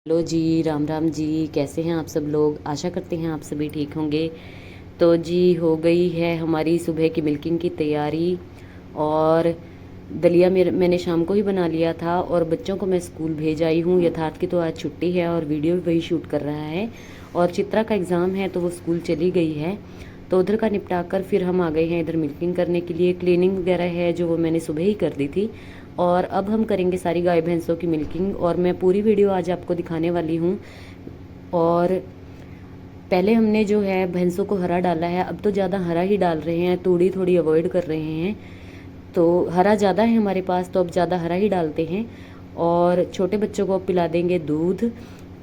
Hello जी, राम राम जी। कैसे हैं आप सब लोग? आशा करते हैं आप सभी ठीक होंगे। तो जी, हो गई है हमारी सुबह की मिल्किंग की तैयारी। और दलिया मैंने शाम को ही बना लिया था और बच्चों को मैं स्कूल भेज आई हूँ। यथार्थ की तो आज छुट्टी है और वीडियो भी वही शूट कर रहा है। और चित्रा का एग्ज़ाम है तो वो स्कूल चली गई है। तो उधर का निपटा कर फिर हम आ गए हैं इधर मिल्किंग करने के लिए। क्लीनिंग वगैरह है जो वो मैंने सुबह ही कर दी थी। और अब हम करेंगे सारी गाय भैंसों की मिल्किंग और मैं पूरी वीडियो आज आपको दिखाने वाली हूँ। और पहले हमने जो है भैंसों को हरा डाला है, अब तो ज़्यादा हरा ही डाल रहे हैं, तूड़ी थोड़ी अवॉइड कर रहे हैं। तो हरा ज़्यादा है हमारे पास तो अब ज़्यादा हरा ही डालते हैं। और छोटे बच्चों को पिला देंगे दूध।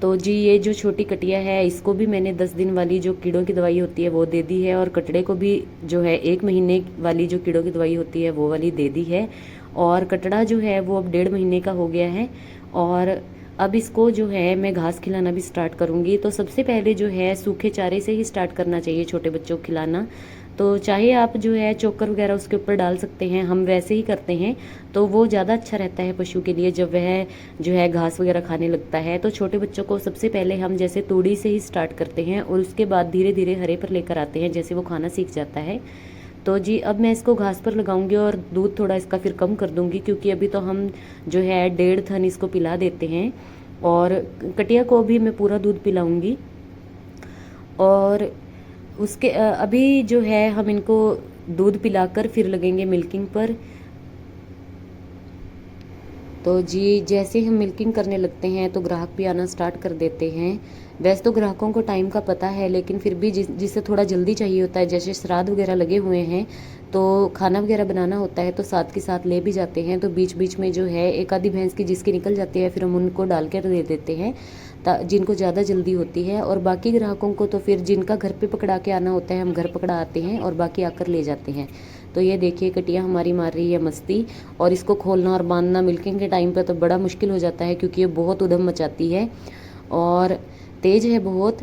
तो जी, ये जो छोटी कटिया है इसको भी मैंने 10 दिन वाली जो कीड़ों की दवाई होती है वो दे दी है। और कटड़े को भी जो है 1 महीने वाली जो कीड़ों की दवाई होती है वो वाली दे दी है। और कटड़ा जो है वो अब 1.5 महीने का हो गया है। और अब इसको जो है मैं घास खिलाना भी स्टार्ट करूँगी। तो सबसे पहले जो है सूखे चारे से ही स्टार्ट करना चाहिए छोटे बच्चों को खिलाना। तो चाहे आप जो है चोकर वगैरह उसके ऊपर डाल सकते हैं, हम वैसे ही करते हैं। तो वो ज़्यादा अच्छा रहता है पशु के लिए जब वह जो है घास वगैरह खाने लगता है। तो छोटे बच्चों को सबसे पहले हम जैसे तूड़ी से ही स्टार्ट करते हैं और उसके बाद धीरे धीरे हरे पर लेकर आते हैं जैसे वो खाना सीख जाता है। तो जी, अब मैं इसको घास पर लगाऊंगी और दूध थोड़ा इसका फिर कम कर दूंगी क्योंकि अभी तो हम जो है 1.5 थन इसको पिला देते हैं। और कटिया को भी मैं पूरा दूध पिलाऊंगी। और उसके अभी जो है हम इनको दूध पिलाकर फिर लगेंगे मिल्किंग पर। तो जी, जैसे हम मिल्किंग करने लगते हैं तो ग्राहक भी आना स्टार्ट कर देते हैं। वैसे तो ग्राहकों को टाइम का पता है लेकिन फिर भी जिसे थोड़ा जल्दी चाहिए होता है, जैसे श्राद्ध वगैरह लगे हुए हैं तो खाना वगैरह बनाना होता है तो साथ के साथ ले भी जाते हैं। तो बीच बीच में जो है एक आधी भैंस की जिसकी निकल जाती है फिर हम उनको डाल कर दे देते हैं जिनको ज़्यादा जल्दी होती है। और बाकी ग्राहकों को तो फिर जिनका घर पे पकड़ा के आना होता है हम घर पकड़ा आते हैं और बाकी आकर ले जाते हैं। तो ये देखिए कटिया हमारी मार रही है मस्ती। और इसको खोलना और बांधना मिल्किंग के टाइम पे तो बड़ा मुश्किल हो जाता है क्योंकि ये बहुत उधम मचाती है और तेज़ है बहुत।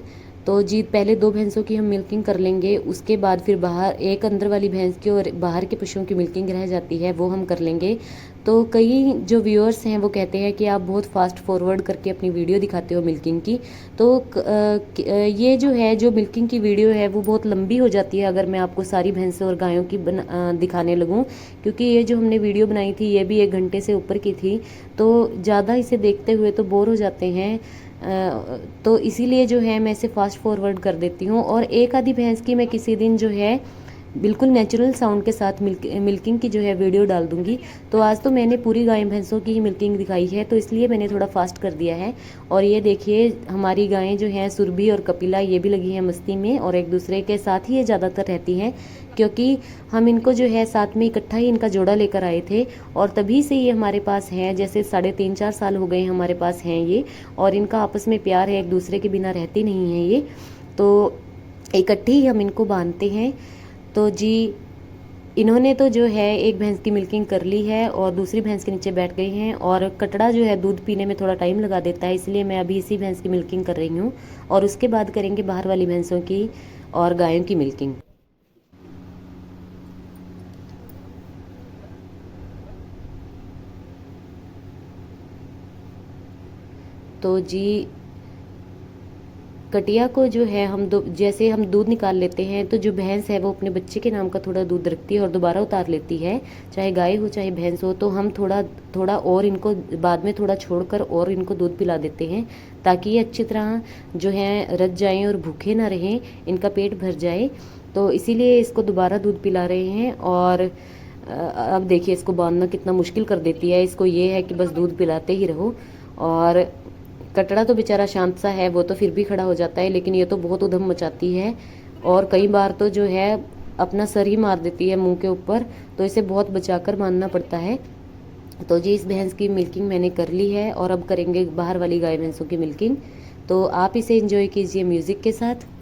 तो जी, पहले 2 भैंसों की हम मिल्किंग कर लेंगे, उसके बाद फिर बाहर एक अंदर वाली भैंस की और बाहर के पशुओं की मिल्किंग रह जाती है वो हम कर लेंगे। तो कई जो व्यूअर्स हैं वो कहते हैं कि आप बहुत फास्ट फॉरवर्ड करके अपनी वीडियो दिखाते हो मिल्किंग की। तो ये जो है जो मिल्किंग की वीडियो है वो बहुत लंबी हो जाती है अगर मैं आपको सारी भैंसों और गायों की दिखाने लगूं, क्योंकि ये जो हमने वीडियो बनाई थी ये भी 1 घंटे से ऊपर की थी। तो ज़्यादा इसे देखते हुए तो बोर हो जाते हैं। तो इसीलिए जो है मैं इसे फास्ट फॉरवर्ड कर देती हूँ। और एक आधी भैंस की मैं किसी दिन जो है बिल्कुल नेचुरल साउंड के साथ मिल्किंग की जो है वीडियो डाल दूंगी। तो आज तो मैंने पूरी गाय भैंसों की ही मिल्किंग दिखाई है तो इसलिए मैंने थोड़ा फास्ट कर दिया है। और ये देखिए हमारी गायें जो हैं सुरभि और कपिला ये भी लगी हैं मस्ती में और एक दूसरे के साथ ही ये ज़्यादातर रहती हैं क्योंकि हम इनको जो है साथ में इकट्ठा ही इनका जोड़ा लेकर आए थे और तभी से ये हमारे पास हैं। जैसे 3.5-4 साल हो गए हमारे पास हैं ये। और इनका आपस में प्यार है, एक दूसरे के बिना रहती नहीं है ये। तो इकट्ठे ही हम इनको बांधते हैं। तो जी, इन्होंने तो जो है एक भैंस की मिल्किंग कर ली है और दूसरी भैंस के नीचे बैठ गई हैं। और कटड़ा जो है दूध पीने में थोड़ा टाइम लगा देता है इसलिए मैं अभी इसी भैंस की मिल्किंग कर रही हूँ और उसके बाद करेंगे बाहर वाली भैंसों की और गायों की मिल्किंग। तो जी, कटिया को जो है हम जैसे हम दूध निकाल लेते हैं तो जो भैंस है वो अपने बच्चे के नाम का थोड़ा दूध रखती है और दोबारा उतार लेती है, चाहे गाय हो चाहे भैंस हो। तो हम थोड़ा थोड़ा और इनको बाद में थोड़ा छोड़कर और इनको दूध पिला देते हैं ताकि ये अच्छी तरह जो है रच जाएं और भूखे ना रहें, इनका पेट भर जाए। तो इसीलिए इसको दोबारा दूध पिला रहे हैं। और अब देखिए इसको बांधना कितना मुश्किल कर देती है, इसको ये है कि बस दूध पिलाते ही रहो। और कटड़ा तो बेचारा शांत सा है, वो तो फिर भी खड़ा हो जाता है, लेकिन ये तो बहुत उधम मचाती है और कई बार तो जो है अपना सर ही मार देती है मुंह के ऊपर। तो इसे बहुत बचाकर बांधना पड़ता है। तो जी, इस भैंस की मिल्किंग मैंने कर ली है और अब करेंगे बाहर वाली गाय भैंसों की मिल्किंग। तो आप इसे एंजॉय कीजिए म्यूज़िक के साथ।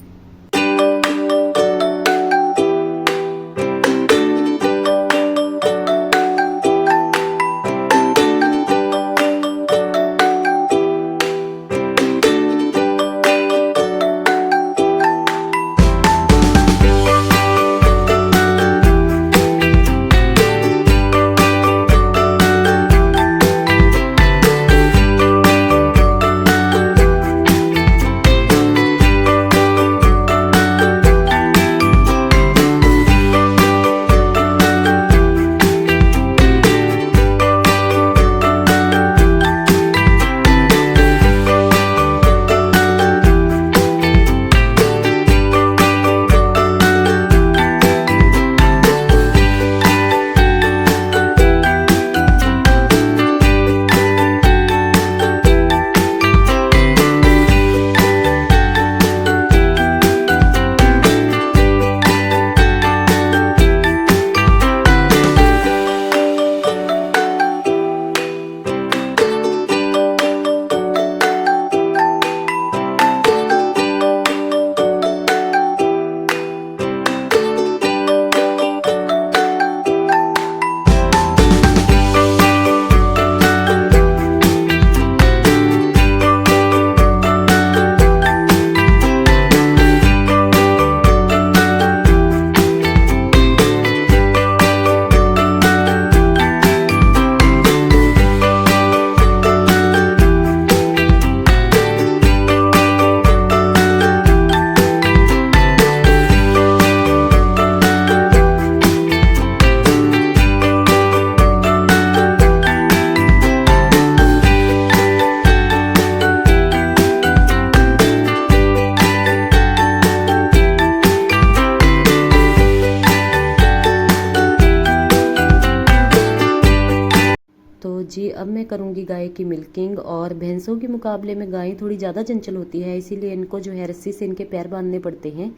करूँगी गाय की मिल्किंग। और भैंसों के मुकाबले में गायें थोड़ी ज़्यादा चंचल होती है, इसीलिए इनको जो है रस्सी से इनके पैर बांधने पड़ते हैं।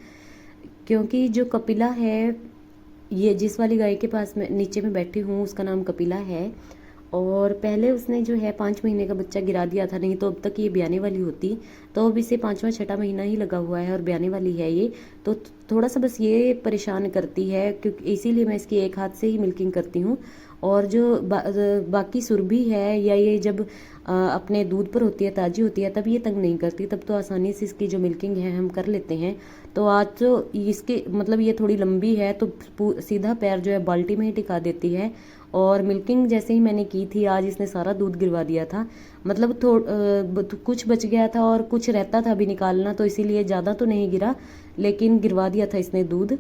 क्योंकि जो कपिला है, ये जिस वाली गाय के पास मैं नीचे में बैठी हूँ उसका नाम कपिला है। और पहले उसने जो है 5 महीने का बच्चा गिरा दिया था, नहीं तो अब तक ये ब्याने वाली होती। तो अब इसे 5वां 6वां महीना ही लगा हुआ है और ब्याने वाली है ये। तो थोड़ा सा बस ये परेशान करती है, क्योंकि इसीलिए मैं इसकी एक हाथ से ही मिल्किंग करती हूँ। और जो बाकी सुरभि है या ये जब अपने दूध पर होती है, ताज़ी होती है, तब ये तंग नहीं करती, तब तो आसानी से इसकी जो मिल्किंग है हम कर लेते हैं। तो आज तो इसके मतलब ये थोड़ी लंबी है तो सीधा पैर जो है बाल्टी में ही टिका देती है। और मिल्किंग जैसे ही मैंने की थी, आज इसने सारा दूध गिरवा दिया था। मतलब कुछ बच गया था और कुछ रहता था अभी निकालना, तो इसीलिए ज़्यादा तो नहीं गिरा, लेकिन गिरवा दिया था इसने दूध।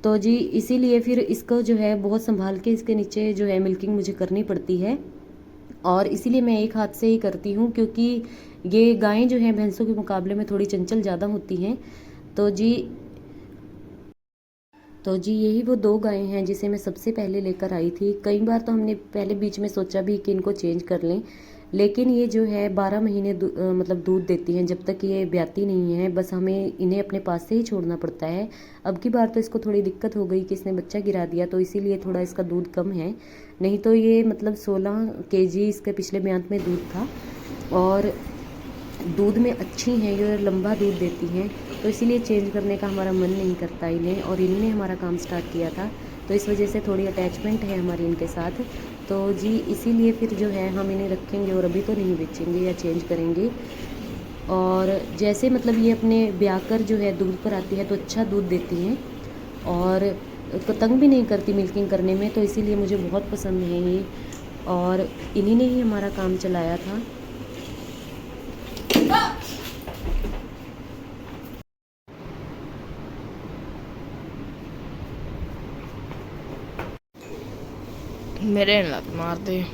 तो जी इसीलिए फिर इसको जो है बहुत संभाल के इसके नीचे जो है मिल्किंग मुझे करनी पड़ती है। और इसीलिए मैं एक हाथ से ही करती हूँ, क्योंकि ये गायें जो हैं भैंसों के मुकाबले में थोड़ी चंचल ज़्यादा होती हैं। तो जी यही वो 2 गायें हैं जिसे मैं सबसे पहले लेकर आई थी। कई बार तो हमने पहले बीच में सोचा भी कि इनको चेंज कर लें, लेकिन ये जो है 12 महीने मतलब दूध देती हैं, जब तक ये ब्याती नहीं है। बस हमें इन्हें अपने पास से ही छोड़ना पड़ता है। अब की बार तो इसको थोड़ी दिक्कत हो गई कि इसने बच्चा गिरा दिया, तो इसीलिए थोड़ा इसका दूध कम है। नहीं तो ये मतलब 16 केजी इसके पिछले ब्यांत में दूध था। और दूध में अच्छी हैं, ये लंबा दूध देती हैं, तो इसीलिए चेंज करने का हमारा मन नहीं करता इन्हें। और इन्होंने हमारा काम स्टार्ट किया था, तो इस वजह से थोड़ी अटैचमेंट है हमारी इनके साथ। तो जी इसीलिए फिर जो है हम इन्हें रखेंगे और अभी तो नहीं बेचेंगे या चेंज करेंगे। और जैसे मतलब ये अपने ब्याह कर जो है दूध पर आती है तो अच्छा दूध देती हैं और तंग भी नहीं करती मिल्किंग करने में, तो इसीलिए मुझे बहुत पसंद है ये। और इन्हीं ने ही हमारा काम चलाया था। मेरे लत मार दे।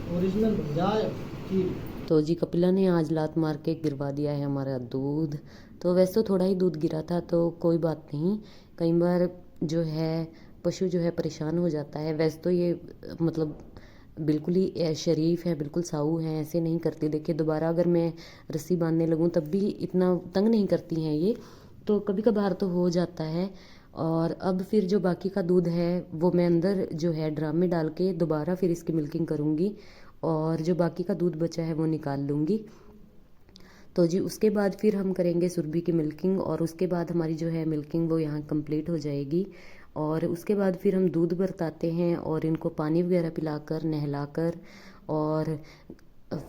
ओरिजिनल बन जाए। तो जी कपिला ने आज लात मार के गिरवा दिया है हमारा दूध। तो वैसे तो थोड़ा ही दूध गिरा था, तो कोई बात नहीं। कई बार जो है पशु जो है परेशान हो जाता है। वैसे तो ये मतलब बिल्कुल ही शरीफ है, बिल्कुल साऊ है, ऐसे नहीं करती। देखिए दोबारा अगर मैं रस्सी बांधने लगूँ तब भी इतना तंग नहीं करती हैं ये। तो कभी कभार तो हो जाता है। और अब फिर जो बाकी का दूध है वो मैं अंदर जो है ड्राम में डाल के दोबारा फिर इसकी मिल्किंग करूँगी, और जो बाकी का दूध बचा है वो निकाल लूँगी। तो जी उसके बाद फिर हम करेंगे सुरभि की मिल्किंग, और उसके बाद हमारी जो है मिल्किंग वो यहाँ कंप्लीट हो जाएगी। और उसके बाद फिर हम दूध बरताते हैं और इनको पानी वगैरह पिलाकर नहलाकर, और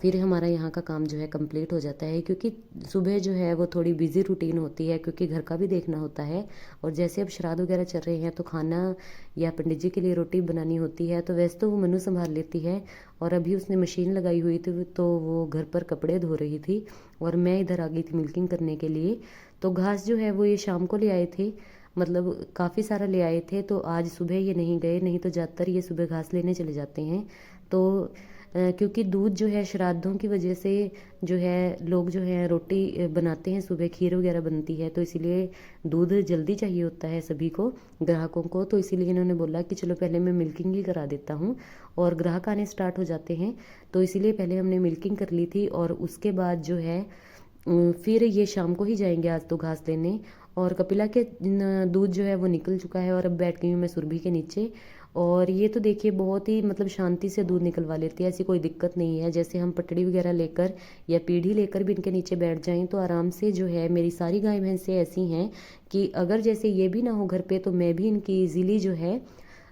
फिर हमारा यहाँ का काम जो है कंप्लीट हो जाता है। क्योंकि सुबह जो है वो थोड़ी बिजी रूटीन होती है, क्योंकि घर का भी देखना होता है। और जैसे अब श्राद्ध वगैरह चल रहे हैं तो खाना या पंडित जी के लिए रोटी बनानी होती है, तो वैसे तो वो मनु संभाल लेती है। और अभी उसने मशीन लगाई हुई थी तो वो घर पर कपड़े धो रही थी और मैं इधर आ गई थी मिल्किंग करने के लिए। तो घास जो है वो ये शाम को ले आए थे, मतलब काफ़ी सारा ले आए थे। तो आज सुबह ये नहीं गए, नहीं तो ज़्यादातर ये सुबह घास लेने चले जाते हैं। तो क्योंकि दूध जो है श्राद्धों की वजह से जो है लोग जो है रोटी बनाते हैं, सुबह खीर वगैरह बनती है, तो इसीलिए दूध जल्दी चाहिए होता है सभी को, ग्राहकों को। तो इसीलिए इन्होंने बोला कि चलो पहले मैं मिल्किंग ही करा देता हूँ, और ग्राहक आने स्टार्ट हो जाते हैं। तो इसीलिए पहले हमने मिल्किंग कर ली थी, और उसके बाद जो है फिर ये शाम को ही जाएंगे आज तो घास लेने। और कपिला के दूध जो है वो निकल चुका है, और अब बैठ गई हूँ मैं सुरभि के नीचे। और ये तो देखिए बहुत ही मतलब शांति से दूध निकलवा लेती है, ऐसी कोई दिक्कत नहीं है। जैसे हम पटड़ी वगैरह लेकर या पीढ़ी लेकर भी इनके नीचे बैठ जाएं तो आराम से जो है, मेरी सारी गाय भैंसें ऐसी हैं कि अगर जैसे ये भी ना हो घर पे तो मैं भी इनकी ईजीली जो है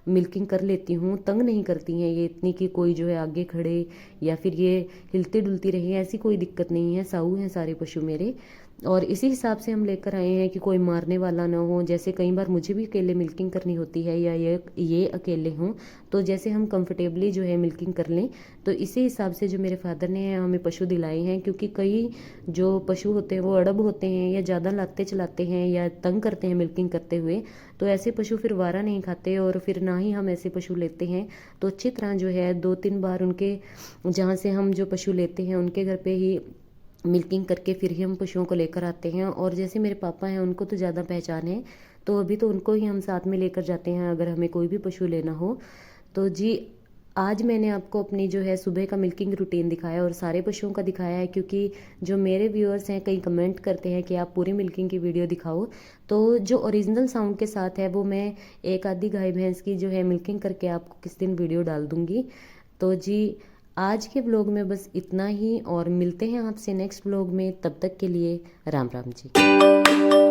मिल्किंग कर लेती हूँ। तंग नहीं करती हैं ये इतनी कि कोई जो है आगे खड़े या फिर ये हिलती डुलती रहे, ऐसी कोई दिक्कत नहीं है। साऊ हैं सारे पशु मेरे, और इसी हिसाब से हम लेकर आए हैं कि कोई मारने वाला ना हो। जैसे कई बार मुझे भी अकेले मिल्किंग करनी होती है या ये अकेले हों, तो जैसे हम कंफर्टेबली जो है मिल्किंग कर लें। तो इसी हिसाब से जो मेरे फादर ने हमें पशु दिलाए हैं, क्योंकि कई जो पशु होते हैं वो अड़ब होते हैं या ज़्यादा लाते चलाते हैं या तंग करते हैं मिल्किंग करते हुए, तो ऐसे पशु फिर वारा नहीं खाते, और फिर ना ही हम ऐसे पशु लेते हैं। तो अच्छी तरह जो है 2-3 बार उनके जहाँ से हम जो पशु लेते हैं उनके घर पे ही मिल्किंग करके फिर ही हम पशुओं को लेकर आते हैं। और जैसे मेरे पापा हैं उनको तो ज़्यादा पहचान है, तो अभी तो उनको ही हम साथ में लेकर जाते हैं अगर हमें कोई भी पशु लेना हो। तो जी आज मैंने आपको अपनी जो है सुबह का मिल्किंग रूटीन दिखाया और सारे पशुओं का दिखाया है, क्योंकि जो मेरे व्यूअर्स हैं कई कमेंट करते हैं कि आप पूरी मिल्किंग की वीडियो दिखाओ। तो जो ओरिजिनल साउंड के साथ है वो मैं एक आधी गाय भैंस की जो है मिल्किंग करके आपको किस दिन वीडियो डाल दूँगी। तो जी आज के व्लॉग में बस इतना ही और मिलते हैं आपसे नेक्स्ट व्लॉग में। तब तक के लिए राम राम जी।